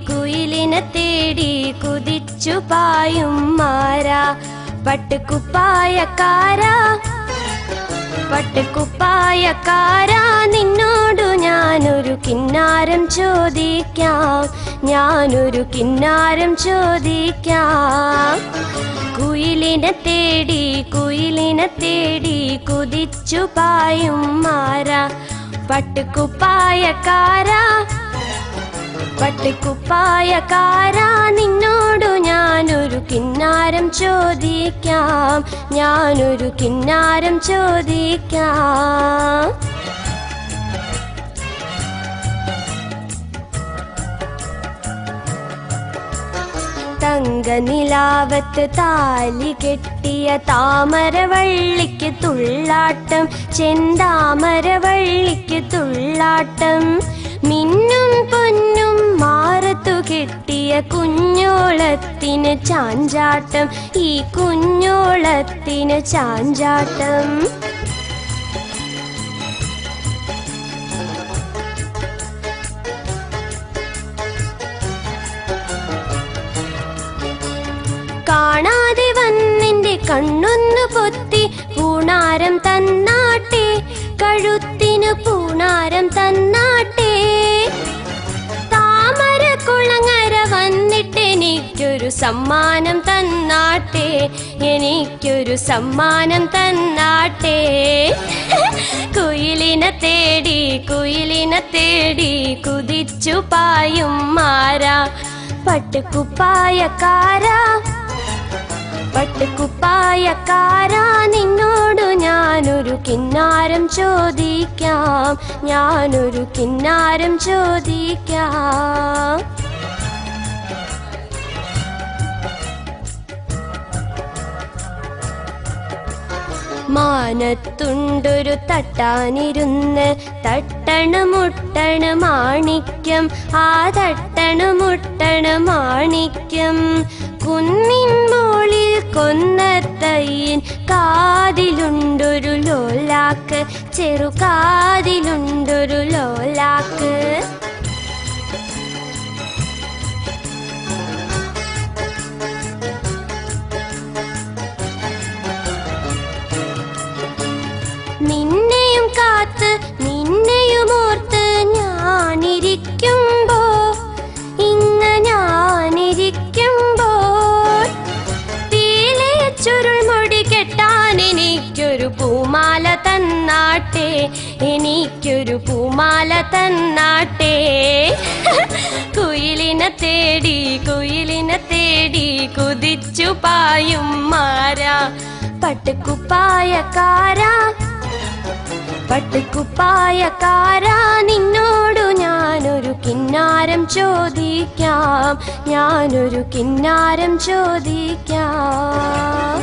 കുയിലിനെ തേടി കുതിച്ചു പായും മാരാ. പട്ടുകുപ്പായക്കാരാ നിന്നോടു ഞാനൊരു കിന്നാരം ചോദിക്കാം, ഞാനൊരു കിന്നാരം ചോദിക്കാം. കുയിലിനെ തേടി കുതിച്ചു പായും മാരാ. പട്ടുകുപ്പായക്കാരാ നിന്നോടു ഞാനൊരു കിന്നാരം ചോദിക്കാം, ഞാനൊരു കിന്നാരം ചോദിക്കാം. തങ്കനിലാവത്ത് താലി കെട്ടിയ താമരവള്ളിക്ക് തുള്ളാട്ടം, ചെന്താമരവള്ളിക്ക് തുള്ളാട്ടം. മിന്നും പൊന്നും മാറത്തു കെട്ടിയ കുഞ്ഞോളത്തിന് ചാഞ്ചാട്ടം, ഈ കുഞ്ഞോളത്തിന് ചാഞ്ചാട്ടം. കാണാതെ വന്നെന്റെ കണ്ണൊന്നു പൊത്തി പൂണാരം തന്നാട്ടെ, കഴുത്തിന് പൂണാരം തന്നാട്ടെ. താമര കുളങ്ങര വന്നിട്ട് എനിക്കൊരു സമ്മാനം തന്നാട്ടെ, എനിക്കൊരു സമ്മാനം തന്നാട്ടെ. കുയിലിനെ തേടി കുതിച്ചു പായും മാരാ. പട്ടുകുപ്പായക്കാരാ നിന്നോടു ഞാനൊരു കിന്നാരം ചോദിക്കാം, ഞാനൊരു കിന്നാരം ചോദിക്കാം. മാനത്തുണ്ടൊരു തട്ടാനിരുന്ന് തട്ടണ മാണിക്യം, ആ തട്ടണ മാണിക്യം. കുന്നിൻ മോളിൽ കൊന്നത്തയ്യൻ കാതിലുണ്ടൊരു ലോലാക്ക്, ചെറുകാതിലുണ്ടൊരു ലോലാക്ക്. നിന്നെയും കാത്ത് നിന്നെയും ഓർത്ത് ഞാനിരിക്കുമ്പോ, ഞാനിരിക്കുമ്പോൾ തീലെ ചുരുൾമുടി കെട്ടാൻ എനിക്കൊരു പൂമാല തന്നാട്ടെ, എനിക്കൊരു പൂമാല തന്നാട്ടെ. കുയിലിനെ തേടി കുതിച്ചു പായും മാരാ. പട്ടുകുപ്പായക്കാരാ നിന്നോടു ഞാനൊരു കിന്നാരം ചോദിക്കാം, ഞാനൊരു കിന്നാരം ചോദിക്കാം.